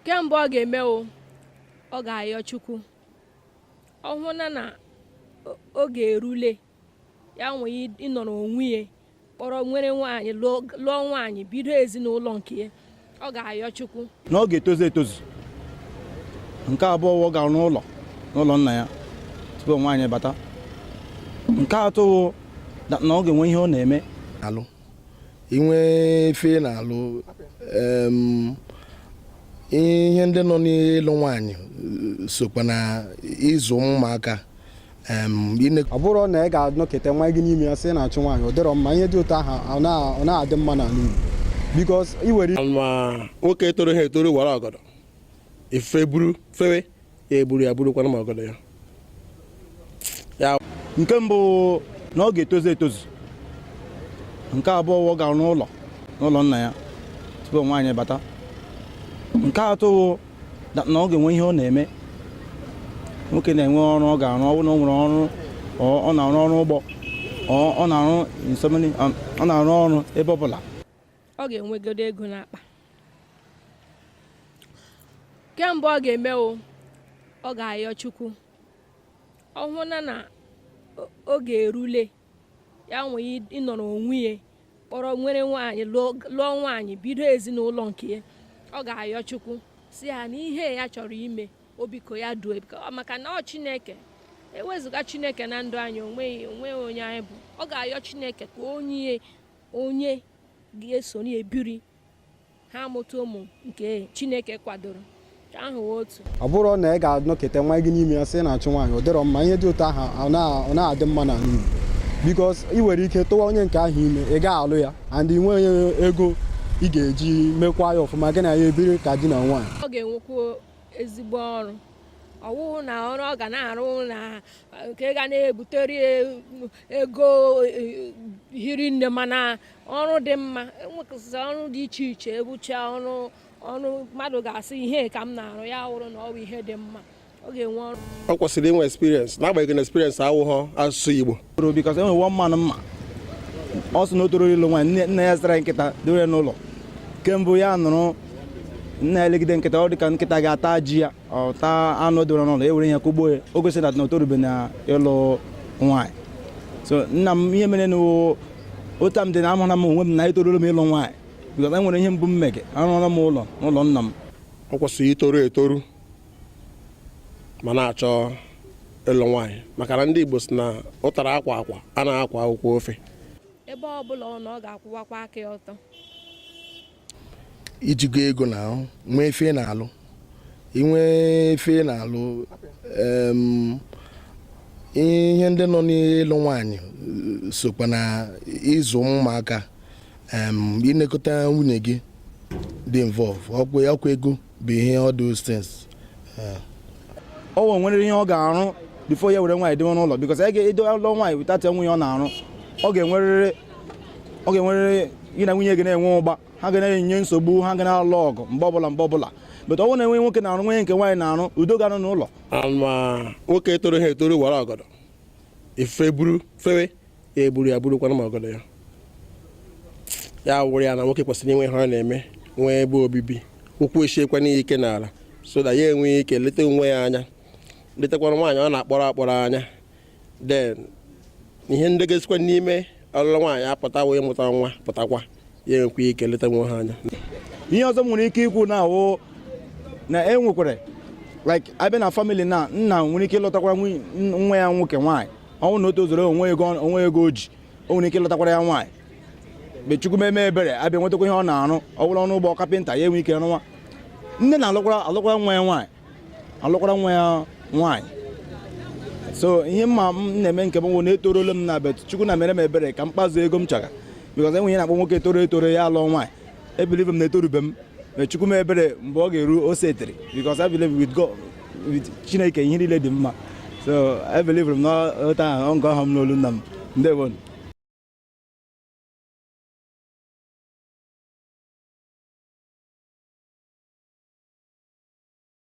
kemgbe ọ ga-eme ọ ga-ayọ Chukwu ọhụụ na oge erule ya nwee ịnọrọ onwe ya kpọrọ nwere nwaanyị lụọ nwaanyị bido ezinụlọ nke ya ọ ga-ayọ Chukwu na ọ ga-etozu etozu. Nke abụọ ọ ga n'ụlọ nna ya tupu nwaanyị bata. Nke atọ na ọ ga-enwe ihe ọ na-eme alụ inwe efe na-alụ ihe ndị nọ n'ịlụ nwaanyị sokwa na ịzụ ụmụaka. Ọ bụrụ na ị ga-anọkete nwa gị n'ime ya sị na-achụ nwaanyị ọ dịrọ mma, ihe dị ụtọ ahụ ọ na-adị mma n'ala Igbo because i nwere nwoke toro ha etoru wara ọgọdọ ife buru fewe ya eburu ya burukwana ma ọgọdọ ya. Nke mbụ na ọ ga-etozu etozu. Nke abụọ ọ ga n'ụlọ nna ya tupu nwaanyị bata. Nke atọ na ọ ga-enwe ihe ọ na-eme. Nwoke na-enwe ọrụ ọ ga-arụ, ọ nwere ọrụ ọ na-arụ ọrụ ụgbọ ọ na-arụ nsọmini ọ na-arụ ọrụ ebe ọbụla. Ọ ga-enwegodo ego n'akpa. Kemgbe ọ ga-eme ọ ga-ayọ Chukwu ọhụụ na oge erule ya nwee ịnọrọ onwe ya kpọrọ nwere nwaanyị lụọ nwaanyị bido ezinụlọ nke ya ọ ga-ayọ Chukwu si ya na ihe ya chọrọ ime obiko ya duo maka na ọ Chineke ewezụga Chineke na ndụ anyị onwe onye anyị bụ. Ọ ga-ayọ Chineke ka onye ga-eso ebiri ha mụta ụmụ nke Chineke kwadoro ahụ otu. Ọ bụrụ na ị ga-anọkete nwa gị n'ime ya sị na-achụ nwaanyị ọ dịrọ mma, ihe dị ụtọ ahụ ọ na-adị mma n'ala Igbo because ị nwere ike tụwa onye nke ahụ ime ị ga-alụ ya and ị nweghị ego ị ga-eji mekwa ya ọfụma gị na ya ebiri ka di na nwaanyị. Ọ ga-enwekwa ezigbo ọrụ ọwụhụ na ọrụ ọ ga na-arụ na nke ga na-ebutere ego hiri nne mana ọrụ dị mma enwekọsị ọrụ dị iche iche ebucha ọrụ mmadụ ga-asị ihe ka m na-arụ ya wụrụ na ọ bụ ihe dị mma ọ ga-enwe ọrụ. Ọ kwesịrị inwe experience n'agbanyeghị na experience awụghọ asụsụ Igbo because enwe one man mma ọ sị na o toro ịlụ nwaanyị nna ya zara nkịta dowe n'ụlọ kemgbe ya nụrụ nna ya elegide nkịta ọ dị ka nkịta ga-ata ji ya ọ taa anụ doro n'ụlọ e were ya ka ugbo ya o gosi na o torube na ịlụ nwaanyị. So nna m ihe mere na otu m dị na amụra m onwe m na etorolo m ịlụ nwaanyị because e nwere ihe mbụ mmege arụọla m ụlọ n'ụlọ nna m. Ọ kwesịrị itoru etoru ma na-achọ ịlụ nwaanyị maka na ndị Igbo si na ụtara akwa a na-akwa akwụkwọ ofe. Ebe ọ bụla ọ ga-akwụwakwa aka ya ọtọ. Ijigo ego na nwee efe na-alụ inwe efe na-alụ ihe ndị nọ n'ịlụ nwaanyị sokwa na ịzụ ụmụaka ịnekọta nwunye gị dị involve ọkwa ego bụ ihe all those things. Ọ nwere ihe ọ ga-arụ before ya were nwaanyị dịwe n'ụlọ because ịdọ nwaanyị witata nwunye ọ na-arụ ọ ga-enwerịrị gị na nwunye gị na-enwe ụgba ha ga na-enye nsogbu ha ga na-alụ ọgụ mgbe ọbụla but ọ bụrụ na enwe nwoke na-arụ nwunye nke nwaanyị na-arụ udo ga-anọ n'ụlọ. Ma nwoke toro ha etoru wara ọgọdọ ife buru fewe ya eburu ya burukwana ma ọgọdọ ya wụrụ ya na nwoke kwesịrị inwe ihe ọ na-eme nwee ebe obibi ụkwụ echiekwa n'ihe ike n'ala so da ya enweghị ike leta onwe ya anya letakwana nwaanyị ọ na-akpọrọ anya then ihe ndị ga-esikwa n'ime ọlụlụ nwaanyị apụta wee mụta nwa pụtakwa ya enwekwa ike leta nwe ha anya. Ihe ọzọ nwere ike ikwu na awụ na enwekwara like abịa na family na nna nwere ike ịlọtakwa nwa ya nwoke nwaanyị ọnwụ na o tozuru onwe ego o ji o nwere ike ịlọtakwara ya nwaanyị mgbe Chukwu meme ebere abịa nwetakwa ihe ọ na-arụ ọ bụrụ ọrụ ugbo kapịnta ya enwe ike rụwa. Nne na-alụkwara nwa ya nwaanyị alụkwara nwa ya nwaanyị. So ihe mma m na-eme nke m na-etorolo m na bet Chukwu na mere m ebere ka m kpazuo ego m chọrọ because enwe ihe na-akpọ nwoke etoro ya alụọ nwaanyị ebelieve m na-etorube m mgbe Chukwu m ebere mgbe ọ ga-eru o setịrị because I believe with God with Chineke ihe niile dị mma so I believe m na ụta ahụ ngọ ọhụm n'olu nna m ndewo.